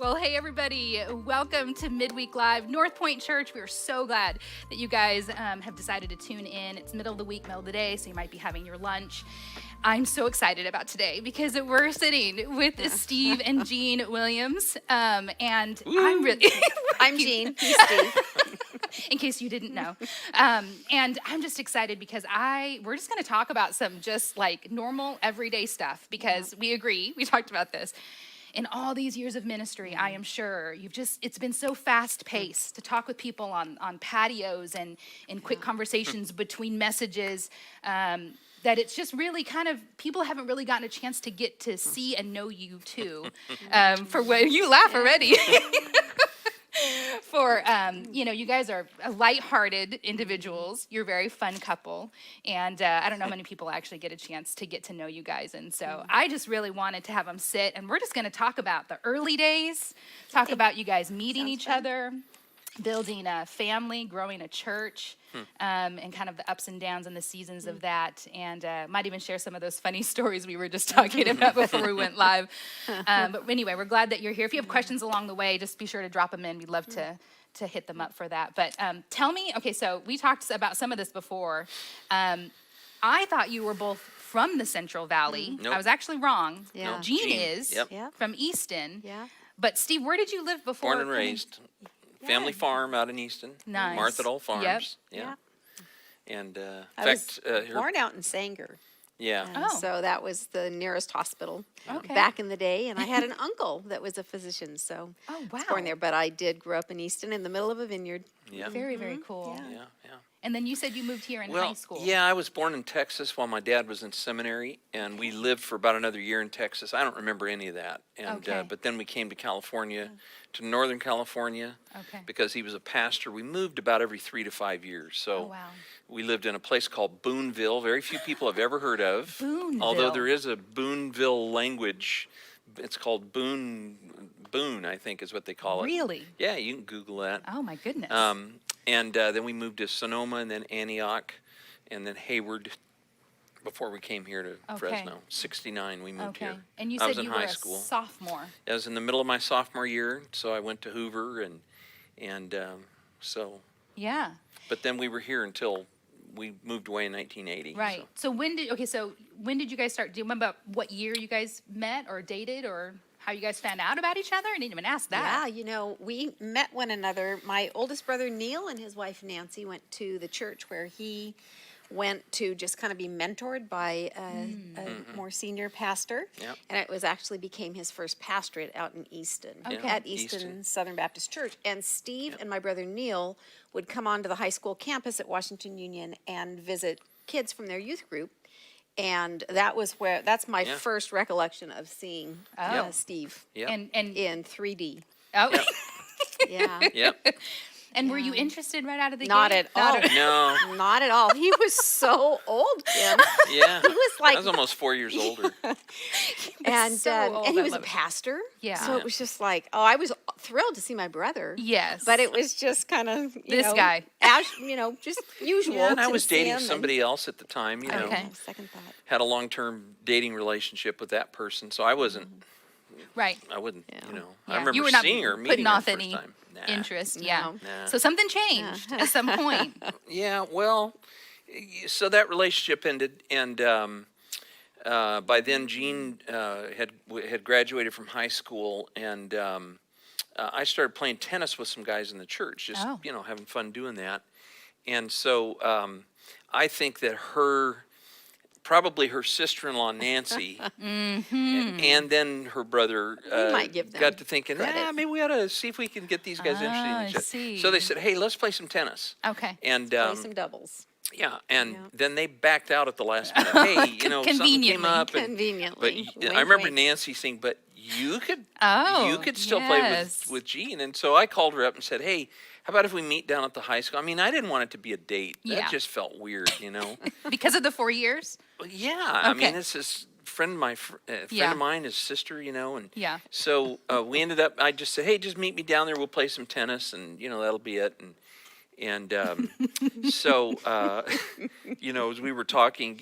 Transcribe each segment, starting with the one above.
Well, hey, everybody. Welcome to Midweek Live, Northpointe Church. We are so glad that you guys have decided to tune in. It's middle of the week, middle of the day, so you might be having your lunch. I'm so excited about today because we're sitting with Steve and Jean Williams. And I'm really... I'm Jean. He's Steve. In case you didn't know. And I'm just excited because we're just going to talk about some just like normal, everyday stuff because we agree, we talked about this. In all these years of ministry, I am sure it's been so fast paced to talk with people on patios and in quick conversations between messages that it's just really kind of, people haven't really gotten a chance to get to see and know you too. For what you laugh already. For, you guys are lighthearted individuals. You're a very fun couple. And I don't know how many people actually get a chance to get to know you guys. And so I just really wanted to have them sit. And we're just going to talk about the early days, talk about you guys meeting each other, building a family, growing a church, and kind of the ups and downs and the seasons of that. And might even share some of those funny stories we were just talking about before we went live. But anyway, we're glad that you're here. If you have questions along the way, just be sure to drop them in. We'd love to hit them up for that. But tell me, okay, so we talked about some of this before. I thought you were both from the Central Valley. Nope. I was actually wrong. Yeah. Jean Jean, is yep. from Easton. Yeah. But Steve, where did you live before? Born and raised. Family farm out in Easton. Nice. Martha Farms. Yep. Yeah. And in I fact, was born out in Sanger. yeah. And Oh. so that was the nearest hospital Okay. back in the day. And I had an uncle that was a physician. So Oh, I wow. was born there. But I did grow up in Easton in the middle of a vineyard. Yeah. Very, very cool. Yeah. Yeah. And then you said you moved here in Well, high school. yeah, I was born in Texas while my dad was in seminary, and we lived for about another year in Texas. I don't remember any of that. And Okay. but then we came to California, to Northern California, Okay. because he was a pastor. We moved about every 3 to 5 years. So Oh, wow. we lived in a place called Boonville. Very few people have ever heard of. Boonville. Although there is a Boonville language. It's called Boone, I think is what they call it. Really? Yeah, you can Google that. Oh, my goodness. And then we moved to Sonoma and then Antioch and then Hayward before we came here to Okay. Fresno. 69 we moved Okay. here. And you I said was in you high were a school. sophomore. I was in the middle of my sophomore year, so I went to Hoover and so, Yeah. but then we were here until we moved away in 1980. Right. So when did you guys start? Do you remember what year you guys met or dated or how you guys found out about each other? I didn't even ask Yeah, that. we met one another. My oldest brother, Neil, and his wife, Nancy, went to the church where he went to just kind of be mentored by a more senior pastor. Yep. And it was actually became his first pastorate out in Easton, Okay. at Easton Southern Baptist Church. And Steve and my brother Neil would come onto the high school campus at Washington Union and visit kids from their youth group. And that's my Yeah. first recollection of seeing Steve Yep. And in 3D. oh, Yeah. Yep. and were you interested right out of the Not gate? at all. No. Not at all. He was so old, Kim. Yeah. He was like, I was almost 4 years older. and so old, and he I was a love it. pastor. Yeah. So it was just like, I was thrilled to see my brother. Yes. But it was just kind of This guy. as just usual. Yeah, and I to was see dating him and- somebody else at the time, you know. Okay. Second thought. Had a long-term dating relationship with that person, so I wasn't. right. I wouldn't, Yeah. you know. Yeah. I remember You were not seeing her, putting meeting her off first any time. Nah. interest. Yeah. No. Nah. So something changed at some point. Yeah, well, so that relationship ended, and by then Jean had graduated from high school, and I started playing tennis with some guys in the church, just Oh. having fun doing that, and so I think that probably her sister-in-law Nancy, and then her brother might give them got to thinking, credit. maybe we ought to see if we can get these guys interested in I each other. see. So they said, hey, let's play some tennis. Okay. And Play some doubles. yeah, and Yeah. then they backed out at the last minute. Hey, something came Conveniently. up. But Conveniently. Wink, I remember wink. Nancy saying, but you could Oh, still play yes. with Jean. And so I called her up and said, hey, how about if we meet down at the high school? I mean, I didn't want it to be a date. Yeah. That just felt weird, you know? Because of the 4 years? Well, yeah, I Okay. mean, this is friend Yeah. of mine, his sister, and Yeah. so we ended up. I just said, hey, just meet me down there. We'll play some tennis, and that'll be it. And so as we were talking,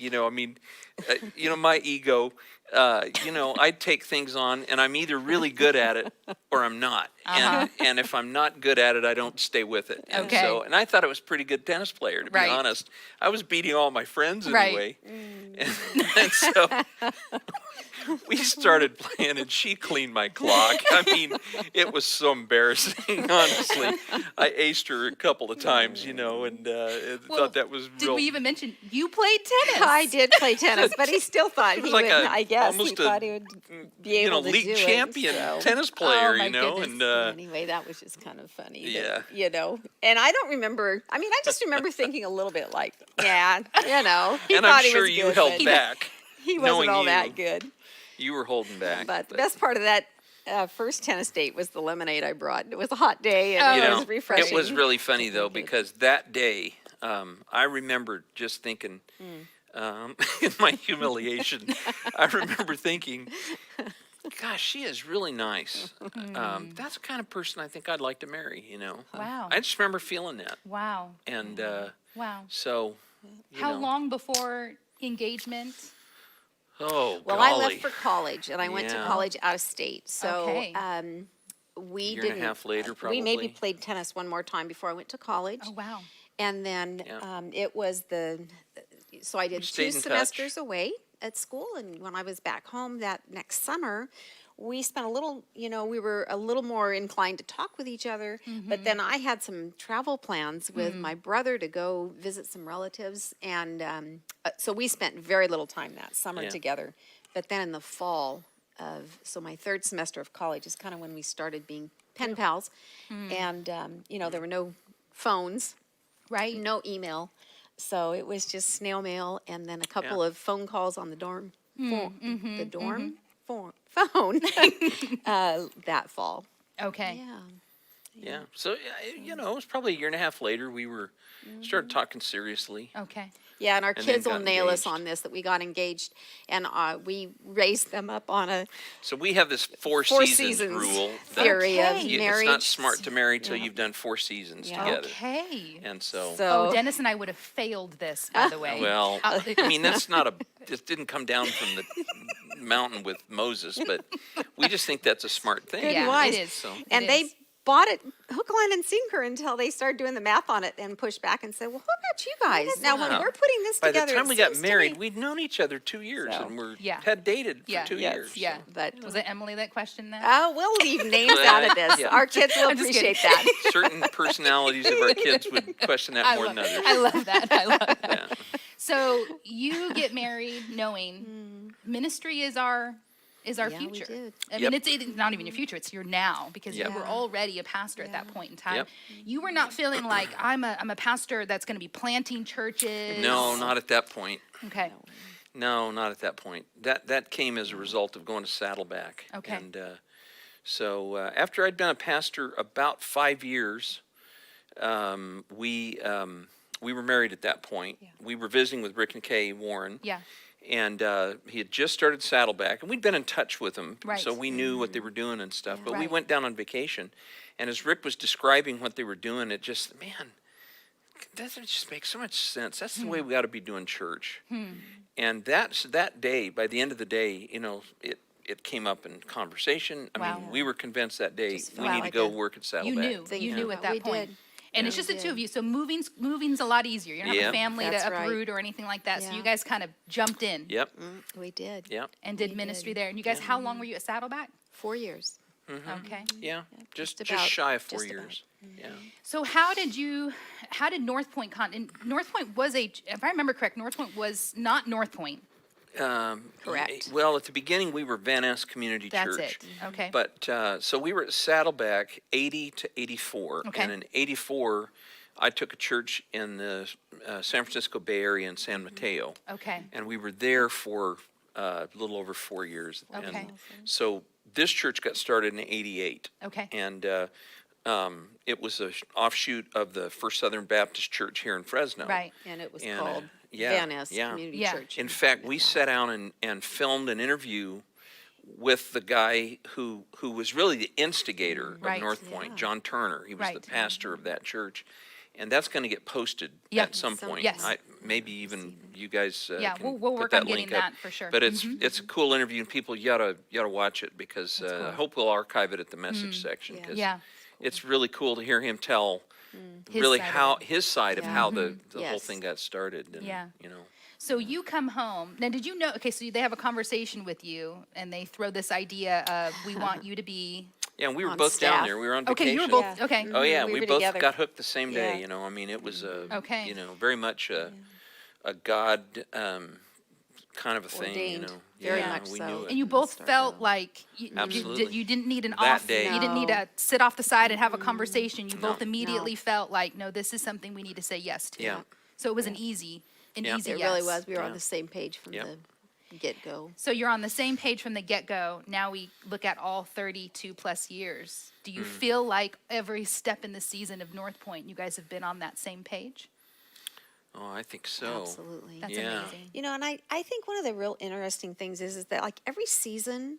my ego I take things on, and I'm either really good at it or I'm not. And if I'm not good at it, I don't stay with it. And Okay. and I thought I was a pretty good tennis player, to be Right. honest. I was beating all my friends Right. anyway. And so we started playing, and she cleaned my clock. I mean, it was so embarrassing, honestly. I aced her a couple of times, and Well, thought that was Did real. we even mention you played tennis? I did play tennis, but he still thought he was like would, I guess, he almost a, thought he would be able to league do champion it. So. tennis player, my and goodness. Anyway, that was just kind of funny. Yeah. And I don't remember, I just remember thinking a little bit like, yeah, he and thought I'm he sure was you good, held but back. He wasn't knowing all you. that good. You were holding back. But the best part of that first tennis date was the lemonade I brought. It was a hot day and You it know, was refreshing. it was really funny though, good. because that day, I remember just thinking, in my humiliation, I remember thinking, gosh, she is really nice. That's the kind of person I think I'd like to marry, Wow. I just remember feeling that. Wow. And Wow. so, How long before engagement? Oh, Well, golly. I left for college and I went to Yeah. college out of state. So Okay. we Year didn't. and a half later, We maybe probably. played tennis one more time before I went to college. Oh wow. And then Yeah. it was so I did stayed 2 in semesters away at school. And when I was back home that next summer, we spent a little, we were a little more inclined to talk with each other. But then I had some travel plans with my brother to go visit some relatives. And so we spent very little time that summer Yeah. together. But then in the fall so my 3rd semester of college is kind of when we started being pen pals. And, there were no phones, Right. no email. So it was just snail mail and then a couple Yeah. of phone calls on the dorm phone that fall. Okay. Yeah. Yeah. So, it was probably a year and a half later we were started talking seriously. Okay. Yeah, and our then kids will got nail us engaged. on this, that we got engaged, and we raised them up on a So we have this four 4 seasons seasons rule. that theory of Okay. marriage. It's not smart to marry till Yeah. you've done 4 seasons Yeah. together. Okay. And so, Oh, Dennis and I would have failed this, by the way. well, Uh, I mean, this didn't come down from the mountain with Moses, but we just think that's a smart thing. Good yeah, wise. it is. So- And It they is. bought it hook, line, and sinker until they started doing the math on it and pushed back and said, well, what about you guys? Now, when that? we're putting this By the together, time it we got seems to married, me- we'd known each other 2 years So, and Yeah. had dated Yeah. for 2 Yes, years. Yeah. so. But Was it Emily that questioned that? we'll leave names out of this. Yeah. Our kids will I'm just kidding. appreciate that. Certain personalities of our kids would question that more than others. I love that. I love that. Yeah. So you get married knowing ministry is our Yeah, we future. did. I Yep. mean, it's not even your future; it's your now, because Yep. you were already a pastor at that point in time. Yep. You were not feeling like I'm a pastor that's going to be planting churches. No, not at that point. Okay. No, not at that point. That came as a result of going to Saddleback. Okay. And so after I'd been a pastor about 5 years, we were married at that point. Yeah. We were visiting with Rick and Kay Warren. Yeah. And he had just started Saddleback, and we'd been in touch with them, Right. so we knew what they were doing and stuff. But we Right. went down on vacation, and as Rick was describing what they were doing, it just, man, doesn't it just make so much sense? That's the way we ought to be doing church. And that day, by the end of the day, it came up in conversation. I Wow. mean, we were convinced that day Just we felt need like to go a- work at You Saddleback. knew. You knew at that We point. did. And Yeah, it's just we the two of did. you. So moving's a lot easier. You don't have Yep. a family That's to right. uproot or anything like that. So Yeah. you guys kind of jumped in Yep, We did. yep, and did We ministry did. there. And you guys, how long were you at Saddleback? 4 years. Okay. yeah, just about- shy of 4 just about. years. Yeah. So how did Northpointe and Northpointe was if I remember correct, Northpointe was not Northpointe. Correct. Well, at the beginning, we were Van Ness Community That's Church. it. Okay. But, so we were at Saddleback 80 to 84. Okay. And in 84, I took a church in the San Francisco Bay Area in San Mateo. Okay. And we were there for a little over 4 years. Okay. And so this church got started in 88. Okay. And it was an offshoot of the First Southern Baptist Church here in Fresno. Right. And it was And, called yeah, Van Ness yeah. Community Yeah. Church. In fact, we sat down and filmed an interview with the guy who was really the instigator Right. of Northpointe, Yeah. John Turner. He was the Right. pastor of that church. And that's going to get posted Yeah. at some point. Yes. maybe even you guys Yeah, can we'll put work that on getting link up. that for sure. But it's a cool interview, and people, you oughta watch it, because That's I cool. hope we'll archive it at the message section, Yeah. because Yeah, it's really cool to hear him tell his really side of how, it. his side of Yeah. how the whole Yes. thing got started, and, Yeah. you know. So you come home. Now, did you know? Okay, so they have a conversation with you, and they throw this idea of, we want you to be. Yeah, and we were On both down staff. there, we were on Okay, vacation. you were both. Yeah. Okay. Oh, yeah, We we were both together. got hooked the same day, Yeah. you know, I mean, it was Okay. you know, very much a God, kind of a thing, you Ordained. know. Very Yeah, much we so. knew it. And you From the both start, felt though. like Absolutely. you didn't need an That off. day. You didn't need No. to sit off the side and have a conversation. You both No. immediately felt like, no, this is something we need to say yes to. Yeah. So it was an easy Yeah. easy It yes. really was. We were on Yeah. the same page from Yep. the get-go. So you're on the same page from the get-go. Now we look at all 32 plus years. Do Mm. you feel like every step in the season of Northpointe, you guys have been on that same page? Oh, I think so. Absolutely. That's Yeah. amazing. You know, and I think one of the real interesting things is that like every season,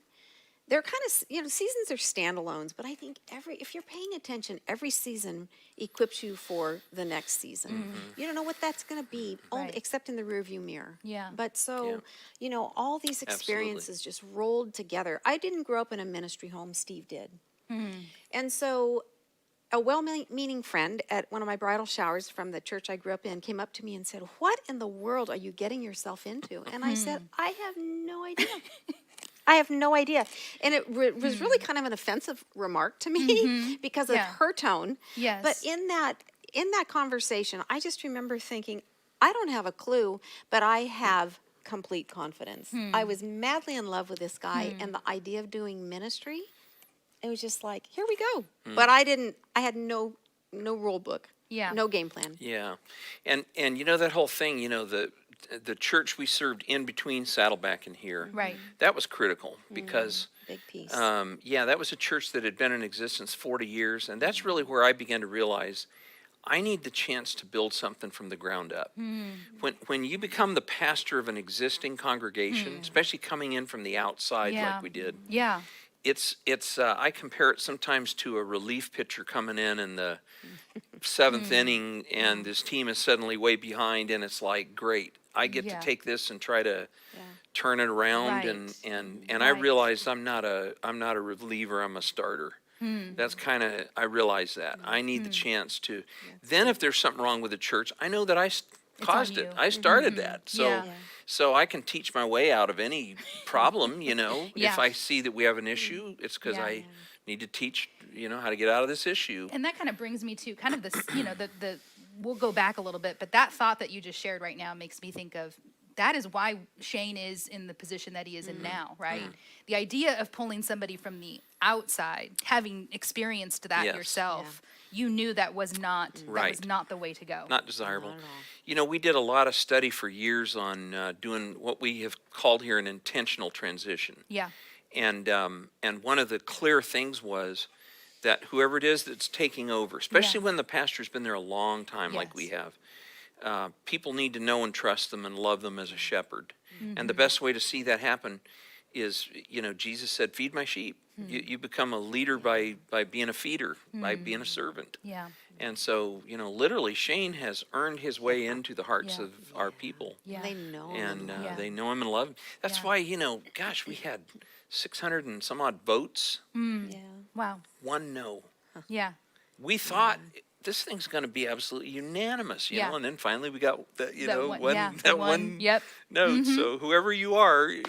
they're kind of, seasons are standalones, but I think if you're paying attention, every season equips you for the next season. You don't know what that's going to be, Right. except in the rearview mirror. Yeah. But so, Yeah. all these experiences just rolled together. I didn't grow up in a ministry home, Steve did. And so a well-meaning friend at one of my bridal showers from the church I grew up in came up to me and said, "What in the world are you getting yourself into?" And I said, "I have no idea." I have no idea. And it was really kind of an offensive remark to me because of Yeah. her tone. Yes. But in that conversation, I just remember thinking, I don't have a clue, but I have complete confidence. I was madly in love with this guy, and the idea of doing ministry, it was just like, here we go. But I had no rule book. Yeah. No game plan. Yeah, and you know that whole thing, you know, the church we served in between Saddleback and here, Right. that was critical, because Big piece. that was a church that had been in existence 40 years, and that's really where I began to realize I need the chance to build something from the ground up. When you become the pastor of an existing congregation, especially coming in from the outside Yeah. like we did, Yeah. it's I compare it sometimes to a relief pitcher coming in the seventh inning, and this team is suddenly way behind, and it's like, great, I get Yeah. to take this and try to Yeah. turn it around, Right. and I Right. realized I'm not a reliever, I'm a starter. That's kind of, I realize that I need the chance to. Then if there's something wrong with the church, I know that I caused on it. you. I started that, so Yeah. Yeah. so I can teach my way out of any problem. You know, Yeah. if I see that we have an issue, it's because Yeah. I need to teach, how to get out of this issue. And that kind of brings me to kind of this, the we'll go back a little bit, but that thought that you just shared right now makes me think of that is why Shane is in the position that he is in now, right? The idea of pulling somebody from the outside, having experienced that Yes. yourself, you knew that was not Right. the way to go. Not desirable. Not at all. You know, we did a lot of study for years on doing what we have called here an intentional transition. Yeah. And one of the clear things was that whoever it is that's taking over, especially Yeah. when the pastor's been there a long time like we Yes. have, people need to know and trust them and love them as a shepherd. Mm-hmm. And the best way to see that happen is, Jesus said, feed my sheep. Hmm. You become a leader by being a feeder, by being a servant. Yeah. And so, literally, Shane has earned his way into the hearts Yeah. of our people. Yeah. They know. And Yeah. they know him and love him. That's Yeah. why, gosh, we had 600 and some odd votes, Yeah. Wow. one no. Yeah. We thought this thing's going to be absolutely unanimous, you Yeah. know, and then finally we got that, That one- one, yeah, that the one Yep. note. So whoever you are, Stick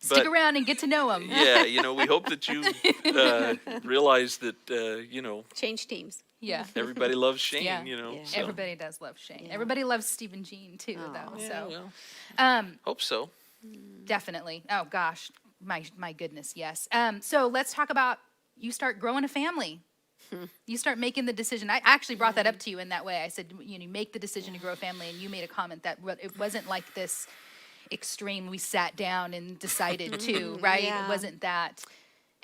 but around and get to know him. yeah, we hope that you realize that, Change teams. Yeah. everybody loves Shane, Yeah. Yeah. so. Everybody does love Shane. Yeah. Everybody loves Steve and Jean too, Oh. though. Yeah, So well, hope so. definitely. Oh gosh, my goodness, yes. So let's talk about you start growing a family. You start making the decision. I actually brought that up to you in that way. I said, you make the decision to grow a family, and you made a comment that it wasn't like this extreme. We sat down and decided to, right? It Yeah. wasn't that.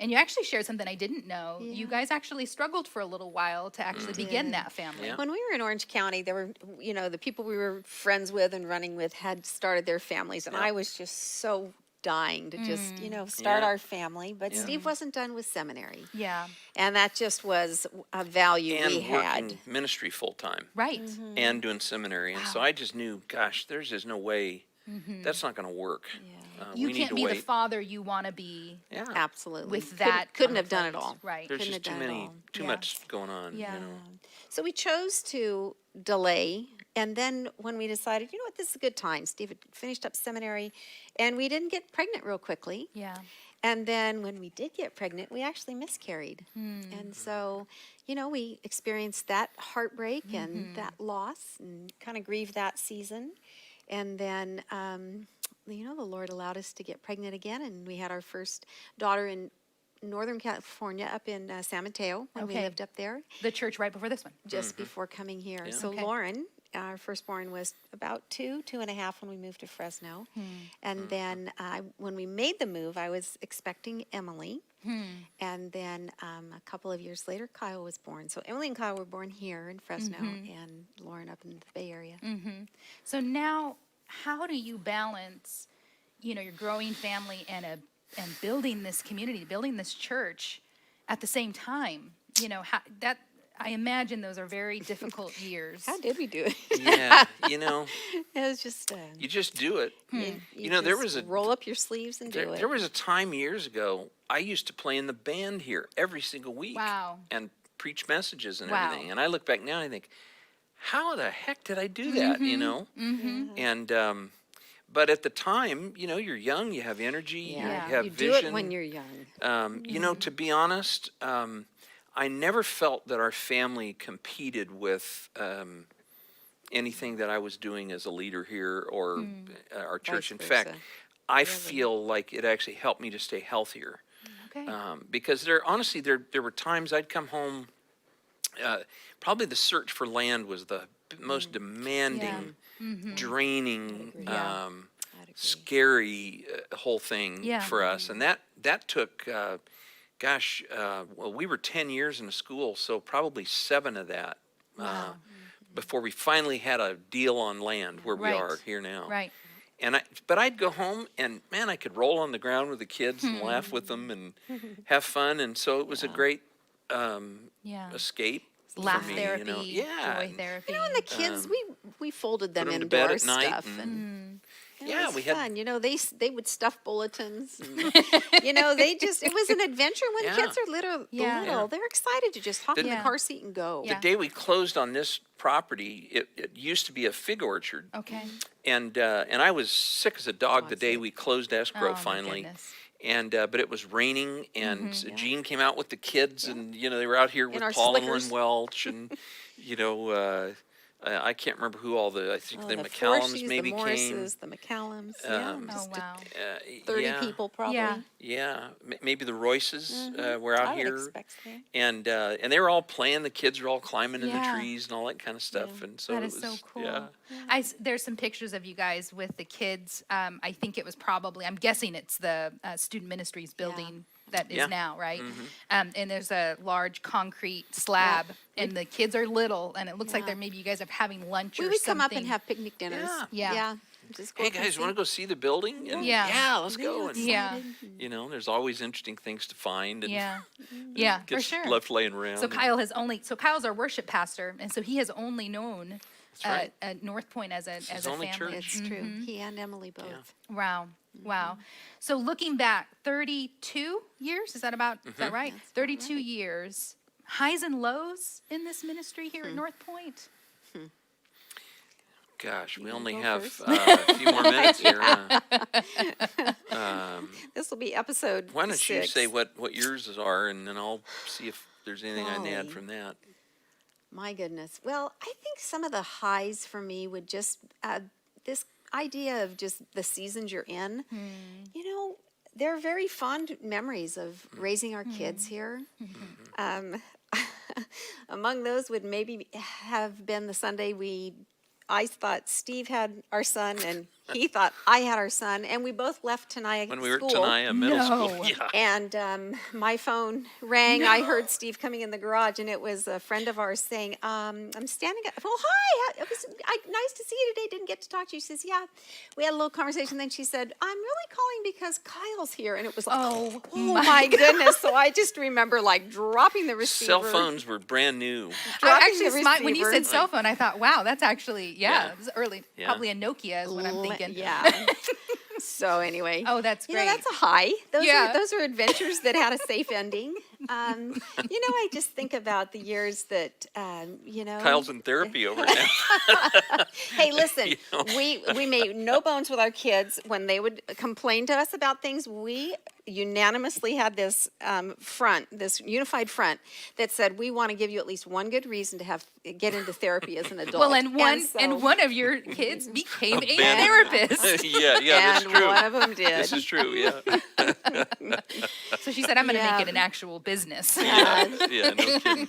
And you actually shared something I didn't know. You guys actually struggled for a little while to actually begin did. that family. Yeah. When we were in Orange County, there were, the people we were friends with and running with had started their families, and Yeah. I was just so dying to just, start Yeah. our family. But Steve wasn't done with seminary. Yeah. And that just was a value we And had. working ministry full time Right. and doing seminary. And so I just knew, gosh, there's just no way that's not going to work. You we need can't to be the wait. father you want to be Yeah. Absolutely. with that. Couldn't on a have done it plate. all. Right. There's couldn't just have too done it many, all. too Yeah. much going on. Yeah. So we chose to delay. And then when we decided, what, this is a good time. Steve had finished up seminary and we didn't get pregnant real quickly. Yeah. And then when we did get pregnant, we actually miscarried. And so, we experienced that heartbreak and that loss and kind of grieved that season. And then, the Lord allowed us to get pregnant again. And we had our first daughter in Northern California up in San Mateo when we Okay. lived up there The church right before this one. just before coming here. Yeah. So Okay. Lauren, our firstborn, was about 2.5 when we moved to Fresno. And then when we made the move, I was expecting Emily. And then a couple of years later, Kyle was born. So Emily and Kyle were born here in Fresno and Lauren up in the Bay Area. So now, how do you balance, your growing family and building this community, building this church at the same time? I imagine those are very difficult years. How did we do it? Yeah. It was just, You just do it. you there just was a roll up your sleeves and do it. There was a time years ago, I used to play in the band here every single week. Wow. And preach messages and Wow. everything. And I look back now and I think, how the heck did I do that, And, but at the time, you're young, you have energy, Yeah. you have You vision. do it when you're young. To be honest, I never felt that our family competed with anything that I was doing as a leader here or our church. Vice In fact, versa. I feel like it actually helped me to stay healthier. Okay. Because there were times I'd come home. Probably the search for land was the most demanding, draining, I'd agree. scary whole thing Yeah. for us, and that took. We were 10 years in the school, so probably 7 of that before we finally had a deal on land where we Right. are here now. Right. But I'd go home and man, I could roll on the ground with the kids and laugh with them and have fun, and so it was a great Yeah. escape. Laugh for me, therapy, Yeah. joy therapy. And the kids, we folded them put 'em to into bed our at night stuff, and- and it Yeah, was we had- fun. They would stuff bulletins. And, it was an adventure when Yeah. kids are little. Yeah. Yeah. They're excited to just hop in the Yeah. car seat and go. Yeah. The day we closed on this property, it used to be a fig orchard, Okay. and I was sick as a dog the it's day sick. we closed escrow Oh, my finally. goodness. And but it was raining, and Jean came out with the kids, and they were out here with our Paul and slickers. Lynn Welch, and I can't remember who all I think Oh, the the McCallums Forsys, maybe the came. Morrises, the McCallums. Oh, wow. 30 yeah, people probably. Yeah. Yeah, maybe the Royces were out I would here, expect so. and they were all playing. The kids were all climbing in the Yeah. trees and all that kind of stuff, and so That it is was so cool. yeah. There's some pictures of you guys with the kids. I think it was probably, I'm guessing it's the student ministries building that is Yeah. now, right? And there's a large concrete slab, and the kids are little, and it looks like Yeah. they're maybe you guys are having lunch We or would something. come up and have picnic dinners. Yeah. Yeah. Just go Hey up and guys, want to see. go see the building? And Yeah. let's go. And, Yeah. there's always interesting things to find. And Yeah. Yeah, for gets sure. left laying around. So Kyle's our worship pastor, and so he has only known right. Northpointe as a his a only family. church. It's true. He and Emily both. Wow. Wow. So looking back, 32 years, is that right? 32 years. Highs and lows in this ministry here at Northpointe. Gosh, we wanna only go have first? a few more minutes here. This will be episode Why don't you 6. say what yours are, and then I'll see if there's anything I can add Golly. from that. My goodness. Well, I think some of the highs for me would just this idea of just the seasons you're in. They're very fond memories of raising our kids here. Among those would maybe have been the Sunday I thought Steve had our son and he thought I had our son, and we both left Tenaya When we were at school. Tenaya Middle School. No. Yeah. And my phone rang. I heard Steve coming in the garage, and it was a friend of ours saying, "I'm standing at." Well, hi. Nice to see you today. Didn't get to talk to you. She says, "Yeah." We had a little conversation. Then she said, "I'm really calling because Kyle's here," and it was like, Oh, "Oh my goodness!" So I just remember like dropping the receiver. Cell phones were brand new. I dropping actually the smiled when you receiver. said cell phone. I thought, wow, that's actually Yeah. it was early. Yeah. Probably a Nokia is what I'm thinking. Yeah. So anyway. Oh, that's You know, great. that's a high. Yeah. Those are adventures that had a safe ending. I just think about the years that, Kyle's in therapy over now. Hey, listen, You know. we made no bones with our kids when they would complain to us about things. We unanimously had this this unified front that said we want to give you at least one good reason to get into therapy as an adult. Well, and so- one of your kids became a Ben. therapist. Yeah, that's and true. one of them did. This is true, yeah. So she said, "I'm going to Yeah. make it an actual business." Yeah, no kidding.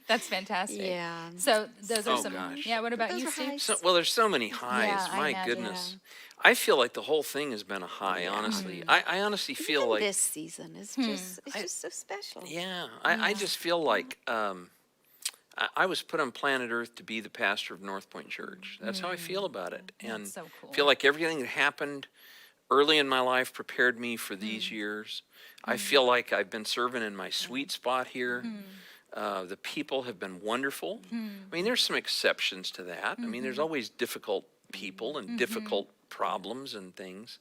That's fantastic. Yeah. So those are Oh, some. gosh. Yeah. What about Those you, are Steve? highs. Well, there's so many highs. Yeah, I My imagine. goodness. I feel like the whole thing has been a high, honestly. I honestly feel Even like, this season is just just so special. yeah, I just feel like I was put on planet Earth to be the pastor of Northpointe Church. That's how I feel about it. And so cool. I feel like everything that happened early in my life prepared me for these years. I feel like I've been serving in my sweet spot here. The people have been wonderful. I mean, there's some exceptions to that. I mean, there's always difficult people and difficult problems and things.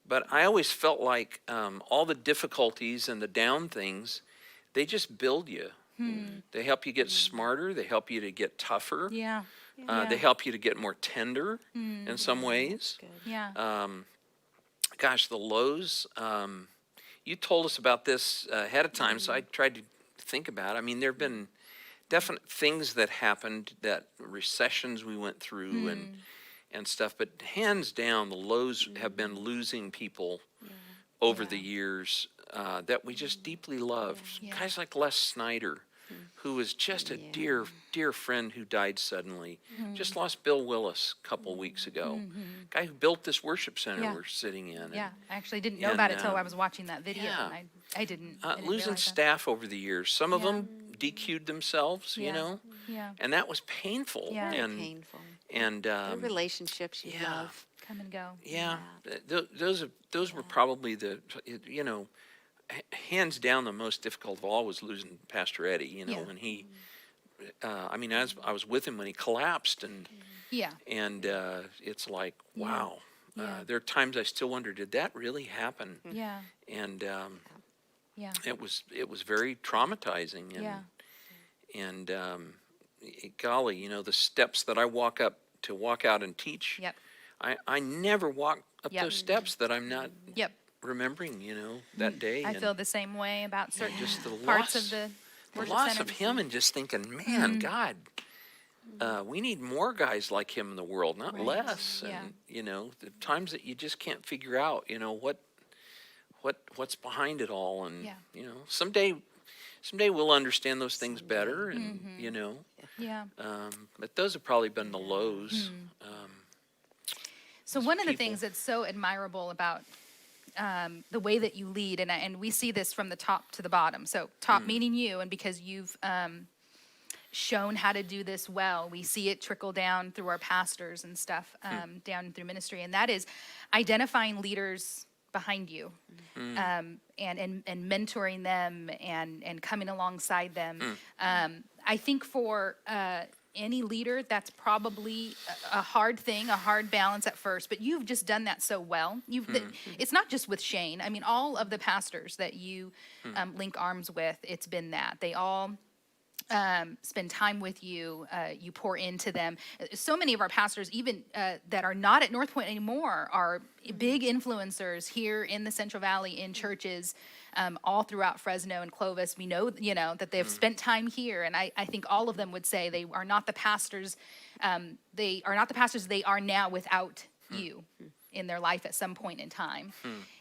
But I always felt like all the difficulties and the down things, they just build you. They help you get smarter. They help you to get tougher. Yeah. They help you to get more tender in some ways. Yeah. Gosh, the lows. You told us about this ahead of time, so I tried to think about it. I mean, there have been definite things that happened, that recessions we went through and stuff, but hands down, the lows have been losing people over the years that we just deeply loved. Yeah. Guys like Les Snyder, who was just a dear, dear friend who died suddenly. Just lost Bill Willis a couple weeks ago. Guy who built this worship center Yeah. we're sitting in. Yeah. I actually didn't know and, about it till I was watching that video. yeah. And I didn't. I didn't Losing realize that. staff over the years. Some of Yeah. them DQ'd themselves, you Yeah. know, Yeah. and that was painful. Yeah. Very And painful. and The relationships you yeah. love. Come and go. yeah, those were probably hands down the most difficult of all was losing Pastor Eddie. You know, Yeah. when he, I mean, as I was with him when he collapsed, and Yeah. it's like, wow. Yeah. There are times I still wonder, did that really happen? Yeah. And Yeah. it was very traumatizing. And, Yeah. and golly, the steps that I walk out and teach, Yep. I never walk up Yep. those steps that I'm not Yep. remembering, that day. I and feel the same way about certain just the parts loss, of the the worship loss center. of him, and just thinking, man, God, we need more guys like him in the world, not Right. less. Yeah. And the times that you just can't figure out, what's behind it all, and Yeah. someday we'll understand those things better, and Yeah. but those have probably been the lows. So Those one of the people. things that's so admirable about the way that you lead, and we see this from the top to the bottom. So top meaning you, and because you've shown how to do this well, we see it trickle down through our pastors and stuff, down through ministry, and that is identifying leaders behind you, and mentoring them and coming alongside them. I think for any leader, that's probably a hard thing, a hard balance at first, but you've just done that so well. It's not just with Shane. I mean, all of the pastors that you link arms with, it's been that. They all spend time with you. You pour into them. So many of our pastors, even that are not at Northpointe anymore, are big influencers here in the Central Valley in churches all throughout Fresno and Clovis. We know, that they've spent time here, and I think all of them would say they are not the pastors. They are not the pastors they are now without you in their life at some point in time.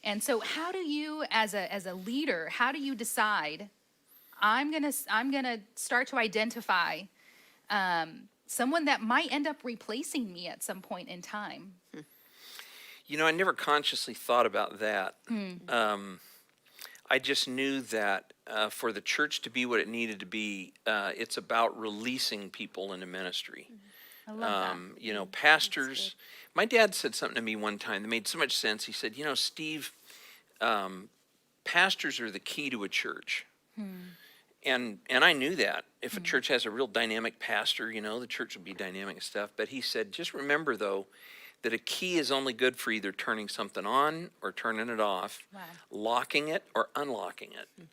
And so, how do you, as a leader, how do you decide? I'm gonna start to identify someone that might end up replacing me at some point in time. I never consciously thought about that. I just knew that for the church to be what it needed to be, it's about releasing people into ministry. I love Pastors. My dad said something to me one time that made so much sense. He said, Steve, pastors are the key to a church. And I knew that. If a church has a real dynamic pastor, the church will be dynamic and stuff. But he said, just remember, though, that a key is only good for either turning something on or turning it off, Wow. locking it or unlocking it.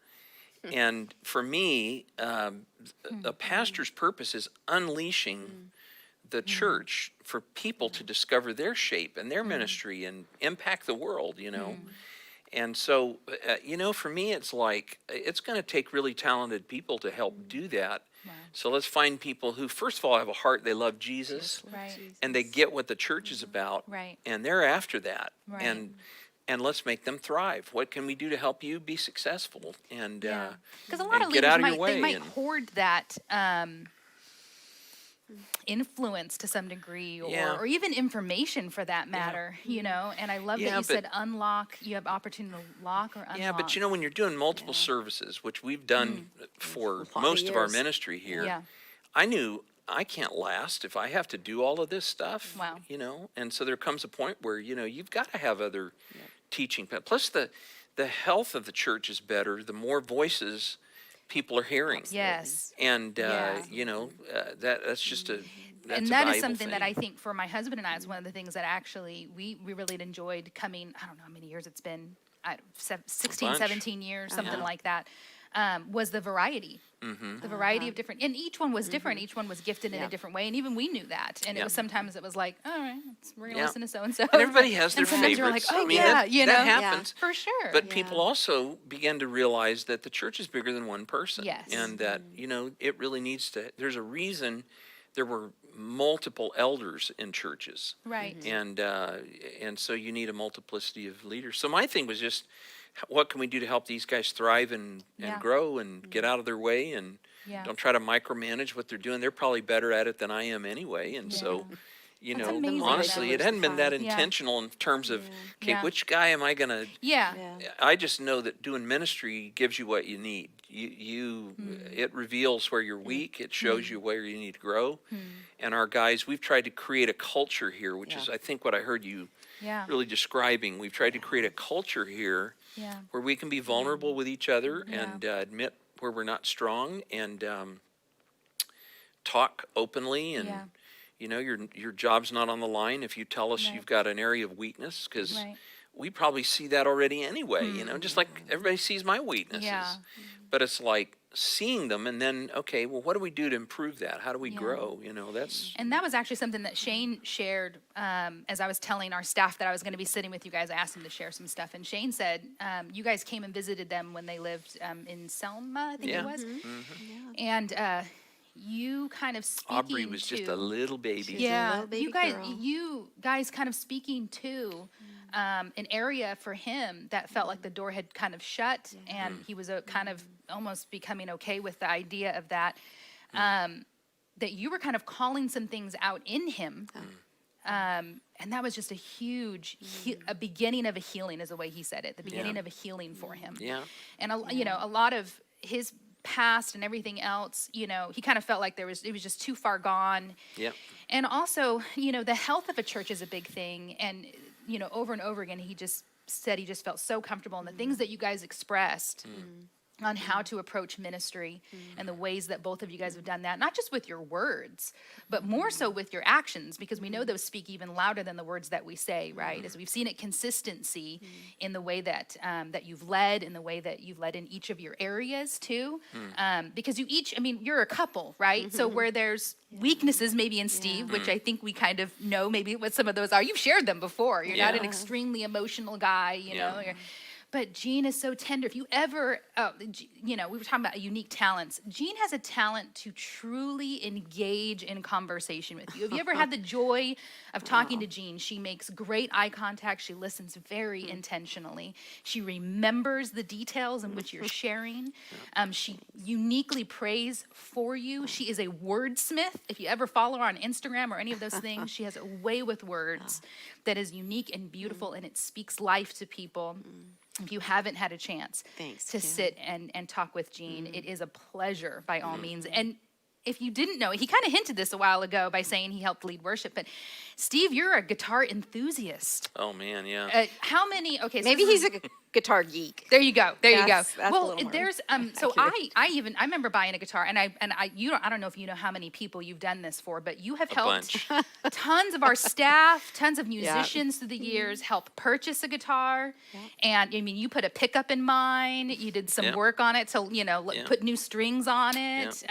And for me, a pastor's purpose is unleashing the church for people to discover their shape and their ministry and impact the world. And so, for me, it's like, it's going to take really talented people to help do that. Wow. So let's find people who, first of all, have a heart, they love Jesus, Right. and they get what the church is about, Right. and they're after that. Right. And let's make them thrive. What can we do to help you be successful? And Yeah. Because a lot and of get leaders out of your they way might and- hoard that influence to some degree, Yeah. or even information for that matter, And I love that Yeah, you said but- unlock. You have opportunity to lock or unlock. Yeah, but when you're doing multiple services, which we've done for most of our years. ministry here, Yeah. I knew I can't last if I have to do all of this stuff. Wow. And so there comes a point where, you've got to have other teaching. Plus the health of the church is better, the more voices people are hearing. Yes. And, Yeah. that's just that's And a that is valuable something that thing. I think for my husband and I is one of the things that actually we really enjoyed coming. I don't know how many years it's been, 16, bunch. 17 years, something Yeah. like that, was the variety. The variety of different, and each one was different. Each one was gifted in a Yeah. different way, and even we knew that. And Yeah. it was sometimes it was like, all right, we're gonna Yeah. listen to so and so. And everybody has their and sometimes you're like, favorites. oh I mean, yeah, that happens. for sure. But people also began to realize that the church is bigger than one person. Yes. And that, it really needs to, there's a reason there were multiple elders in churches. Right. And so you need a multiplicity of leaders. So my thing was just, what can we do to help these guys thrive and Yeah. grow and get out of their way and Yeah. don't try to micromanage what they're doing. They're probably better at it than I am anyway. And so, That's amazing, honestly, though. it hadn't been that Yeah. intentional in terms of, okay, Yeah. which guy am I going to Yeah. I just know that doing ministry gives you what you need. It reveals where you're weak. It shows you where you need to grow. And our guys, we've tried to create a culture here, which is, I think, what I heard you Yeah. really describing. We've tried to create a culture here Yeah. where we can be vulnerable with each other Yeah. and admit where we're not strong and talk openly. And Yeah. your job's not on the line if you tell us Right. you've got an area of weakness, because Right. we probably see that already anyway, just like everybody sees my weaknesses. Yeah. But it's like seeing them and then, okay, well, what do we do to improve that? How do we Yeah. grow? That's, And that was actually something that Shane shared as I was telling our staff that I was going to be sitting with you guys. I asked him to share some stuff. And Shane said, you guys came and visited them when they lived in Selma, I think Yeah. it was. And you kind of speaking Aubrey was just a little baby. yeah, little baby girl. you guys kind of speaking to an area for him that felt like the door had kind of shut, and he was kind of almost becoming okay with the idea of that. That you were kind of calling some things out in him, and that was just a huge, a beginning of a healing, is the way he said it. The beginning of a healing for him. Yeah. And a lot of his past and everything else, he kind of felt like it was just too far gone. Yep. And also, the health of a church is a big thing. And, over and over again, he just said he just felt so comfortable. And the things that you guys expressed on how to approach ministry and the ways that both of you guys have done that, not just with your words, but more so with your actions, because we know those speak even louder than the words that we say, right? As we've seen it, consistency in the way that that you've led, in the way that you've led in each of your areas too, because you're a couple, right? So where there's weaknesses maybe in Steve, which I think we kind of know maybe what some of those are. You've shared them before. You're not an Yeah. extremely emotional guy, Yeah. know. But Jean is so tender. If you ever, we were talking about unique talents. Jean has a talent to truly engage in conversation with you. Have you ever had the joy of talking to Jean? She makes great eye contact. She listens very intentionally. She remembers the details in which you're sharing. She uniquely prays for you. She is a wordsmith. If you ever follow her on Instagram or any of those things, she has a way with words that is unique and beautiful, and it speaks life to people. If you haven't had a chance to sit and talk with Jean, it is a pleasure by all means. And if you didn't know, he kind of hinted this a while ago by saying he helped lead worship, but Steve, you're a guitar enthusiast. Oh man, yeah. How many, okay. So Maybe he's a guitar geek. there you go. There you go. That's a Well, little more there's so I remember buying a guitar, and I don't know if you know how many people you've done this for, but you have helped tons of our staff, tons of musicians through the years help purchase a guitar. And I mean, you put a pickup in mine. You did some work on it to put new strings on it.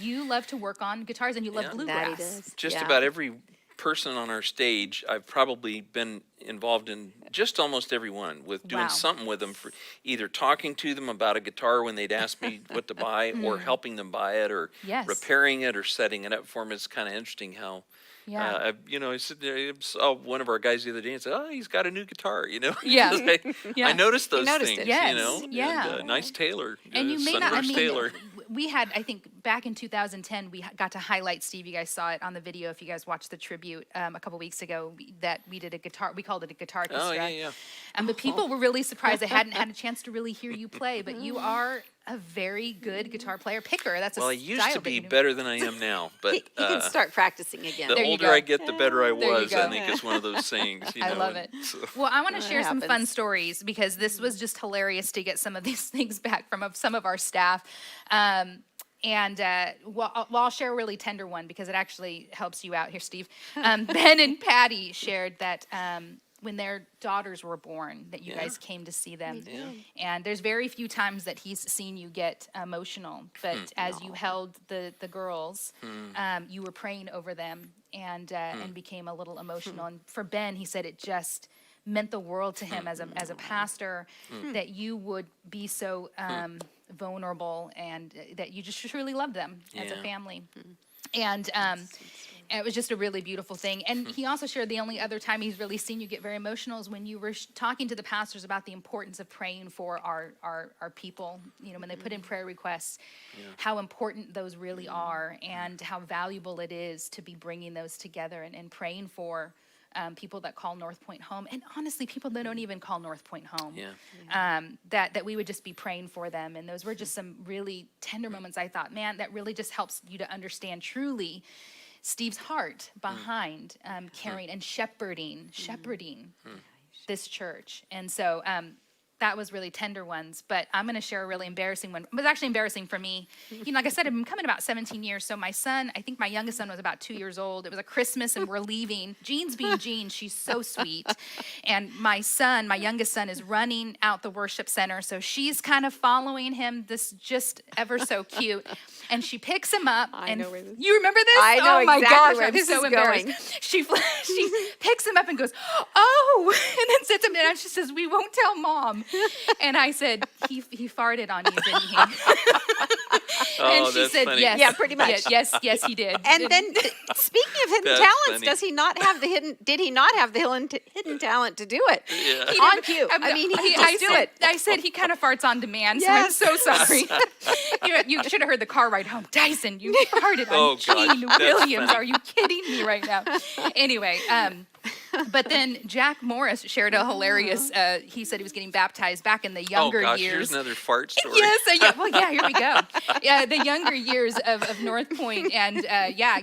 You love to work on guitars, and you love bluegrass. Just about every person on our stage, I've probably been involved in just almost every one, with doing something with them, for either talking to them about a guitar when they'd ask me what to buy, or helping them buy it, or repairing it, or setting it up for them. It's kind of interesting how, I said, I saw one of our guys the other day and said, "Oh, he's got a new guitar," I noticed those things, and nice Taylor, and you may not, Taylor. We had, I think, back in 2010, we got to highlight Steve. You guys saw it on the video if you guys watched the tribute a couple weeks ago, that we did a guitar, we called it a guitar orchestra. But people were really surprised they hadn't had a chance to really hear you play, but you are a very good guitar player picker. That's I used to be better than I am now, but he can start practicing again. The older I get, the better I was. I think it's one of those things. I love it. Well, I want to share some fun stories, because this was just hilarious to get some of these things back from some of our staff. I'll share a really tender one, because it actually helps you out here, Steve. Ben and Patty shared that when their daughters were born, that you guys came to see them. And there's very few times that he's seen you get emotional, but as you held the girls, you were praying over them, and became a little emotional. And for Ben, he said it just meant the world to him as a pastor, that you would be so vulnerable, and that you just truly loved them as a family. And it was just a really beautiful thing. And he also shared the only other time he's really seen you get very emotional is when you were talking to the pastors about the importance of praying for our people, when they put in prayer requests, how important those really are, and how valuable it is to be bringing those together and praying for people that call Northpointe home, and honestly, people that don't even call Northpointe home, that we would just be praying for them. And those were just some really tender moments. I thought, man, that really just helps you to understand truly Steve's heart behind caring and shepherding this church. And so that was really tender ones, but I'm going to share a really embarrassing one. It was actually embarrassing for me. Like I said, I've been coming about 17 years. So my son, I think my youngest son was about 2 years old. It was a Christmas and we're leaving. Jean's being Jean. She's so sweet. And my youngest son is running out the worship center. So she's kind of following him, this just ever so cute. And she picks him up. You remember this? I know oh my exactly gosh, where I'm this so is embarrassed. going. She picks him up and goes, "Oh," and then sits him down. And she says, "We won't tell Mom." And I said, he farted on you, didn't he? And she said, funny. "Yes." Yeah, pretty much. Yes, he did. And then, speaking of hidden That's talents, funny. does he not have the hidden? Did he not have the hidden talent to do it? Yeah. On cue. I mean, he can just do it. I said he kind of farts on demand, Yes. so I'm so sorry. You should have heard the car ride home. Dyson, you farted Oh, on gosh, Jean that's Williams. funny. Are you kidding me right now? Anyway, but then Jack Morris shared a hilarious, he said he was getting baptized back in the younger here's years. another fart story. Yes, here we go. Yeah, the younger years of Northpointe, and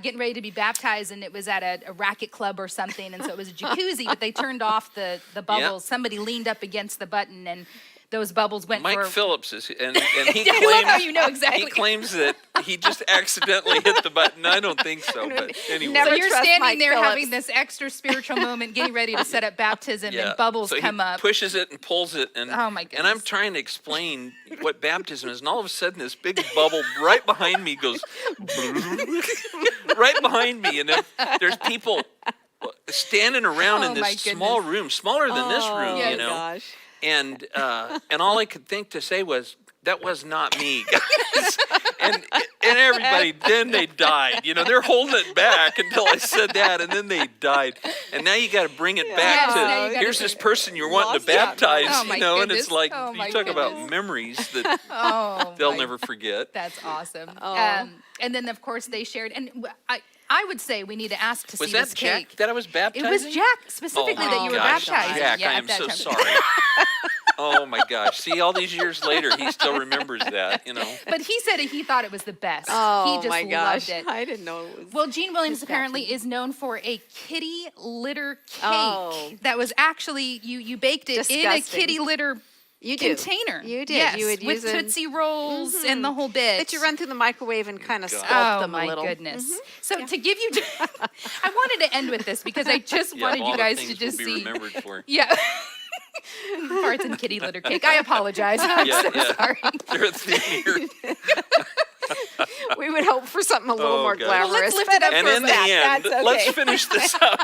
getting ready to be baptized, and it was at a racket club or something, and so it was a jacuzzi, but they turned off the bubbles. Somebody leaned up against the button, and those bubbles went Mike for... Phillips is, and he I love how you know exactly. He claims that he just accidentally hit the button. I don't think so, but anyway. Never So you're trust standing Mike there Phillips. having this extra spiritual moment, getting ready to set up baptism, and bubbles so come he up. pushes it and pulls it, and Oh, my and I'm goodness. trying to explain what baptism is, and all of a sudden this big bubble right behind me goes right behind me, and there's people standing around Oh, in my this small goodness. room, smaller than this room, Oh, you know. gosh. and all I could think to say was, that was not me, guys. and everybody, then they died. They're holding it back until I said that, and then they died. And now you got to bring it back Yes, now you to, gotta here's do this it. person you're wanting to Lost that baptize, Oh, my and goodness. it's like, Oh, my you talk about goodness. memories that Oh, they'll my never forget. That's awesome. Oh. And then, of course, they shared, and I would say we need to ask to Was see that this Jack cake. that I was It baptizing? was Jack specifically Oh, that my you were gosh, baptizing. Jack, yeah, I at am that so time. sorry. Oh my gosh. See, all these years later, he still remembers that, But he said he thought it was the best. Oh he just my gosh, loved it. I didn't know it was. Well, Gene Williams his apparently baptism. is known for a kitty litter cake Oh. that was actually you baked it in a Disgusting. kitty litter You do. container. You did. Yes, You would with use Tootsie Rolls and the whole bit. That you run through the microwave and kind of God. sculpt Oh them my a little. goodness! So to give you, I wanted to end with this because I just Yeah, wanted all you the guys things to just will be see. remembered for. Yeah. Farts and kitty litter cake. I apologize. I'm Yeah, so yeah. sorry. They're a theme here. We would hope for something a little Oh, more God. Well, glamorous. let's lift it up And for in the that. end, That's okay. let's finish this up.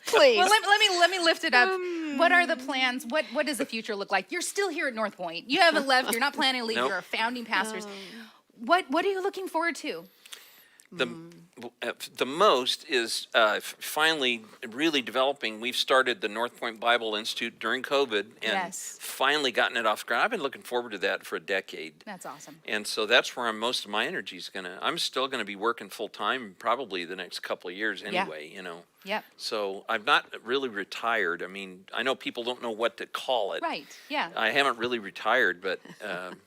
Please. Well, let me lift it up. What are the plans? What does the future look like? You're still here at Northpointe. You haven't left. You're not planning to leave. Nope. You're a founding pastors. What are you looking forward to? The most is finally really developing. We've started the Northpointe Bible Institute during COVID and Yes. finally gotten it off the ground. I've been looking forward to that for a decade. That's awesome. And so that's where most of my energy is I'm still gonna be working full time probably the next couple of years Yeah. anyway, Yep. So I've not really retired. I mean, I know people don't know what to call it. Right. Yeah. I haven't really retired, but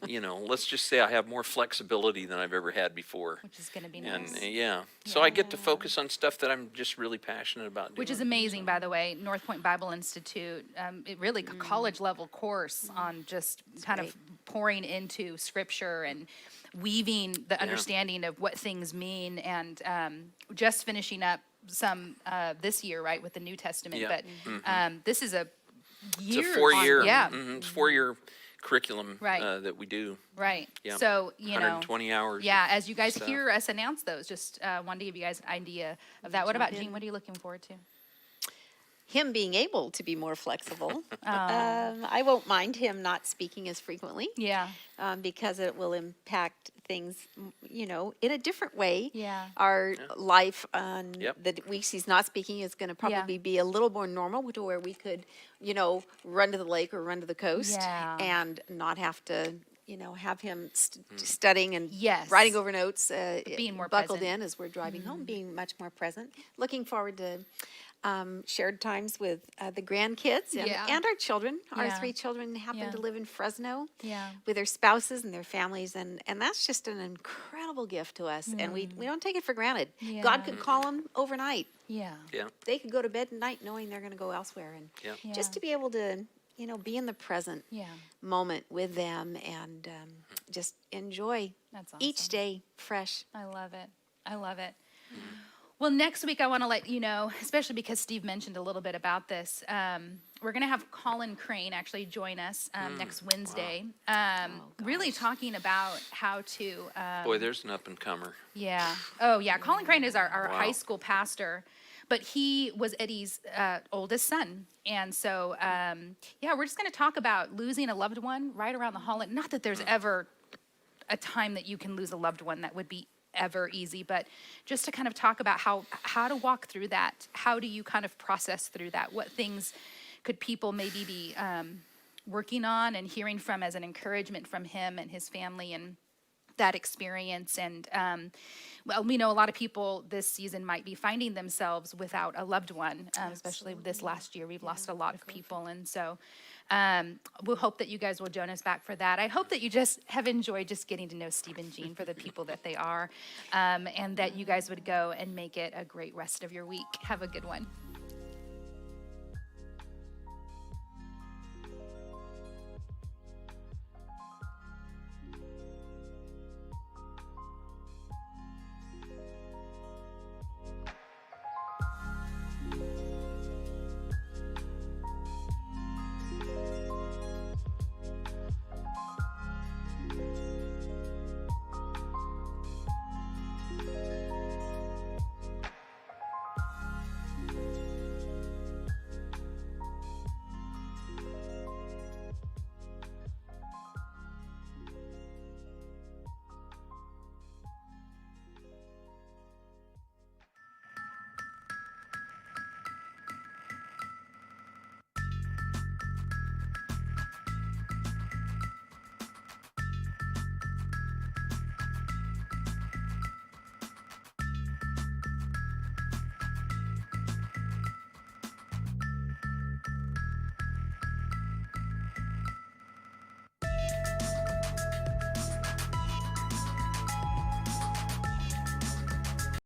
let's just say I have more flexibility than I've ever had before. Which is going to be And nice. yeah, so I get to focus on stuff that I'm just really passionate about doing. Which is amazing, by the way. Northpointe Bible Institute, it really a college level course on just kind of pouring into scripture and weaving the understanding of what things mean, and just finishing up some this year, right, with the New Testament. Yeah. But this is a year. It's a 4-year, Yeah. it's 4-year curriculum Right. that we do. Right. Yeah. So, you know. 120 hours. Yeah, as you guys stuff. hear us announce those, just wanted to give you guys an idea of that. What about Jean? What are you looking forward to? Him being able to be more flexible. Oh. I won't mind him not speaking as frequently. Yeah. Because it will impact things, in a different way. Yeah. Our life on Yep. the weeks he's not speaking is going to probably be a little more normal to where we could, run to the lake or run to the coast Yeah. and not have to, have him studying and Yes. writing over notes, Being more buckled present. in as we're driving home, being much more present. Looking forward to shared times with the grandkids and, Yeah. and our children. Our Yeah. 3 children happen Yeah. to live in Fresno Yeah. with their spouses and their families, and that's just an incredible gift to us, and we don't take it for granted. Yeah. God could call them overnight. Yeah. Yeah, They could go to bed at night knowing they're going to go elsewhere, and yeah. just to be able to be in the present Yeah. moment with them and just enjoy That's awesome. each day fresh. I love it. I love it. Well, next week I want to let you know, especially because Steve mentioned a little bit about this. We're going to have Colin Crane actually join us next Wednesday, really talking about how to. Boy, there's an up and comer. Yeah. Oh, yeah. Colin Crane is our Wow. high school pastor, but he was Eddie's oldest son. And so, we're just going to talk about losing a loved one right around the holiday. Not that there's ever a time that you can lose a loved one that would be ever easy, but just to kind of talk about how to walk through that. How do you kind of process through that? What things could people maybe be working on and hearing from as an encouragement from him and his family and that experience? And well, we know a lot of people this season might be finding themselves without a loved one, especially this last year. We've lost a lot of people, and so we'll hope that you guys will join us back for that. I hope that you just have enjoyed just getting to know Steve and Jean for the people that they are, and that you guys would go and make it a great rest of your week. Have a good one.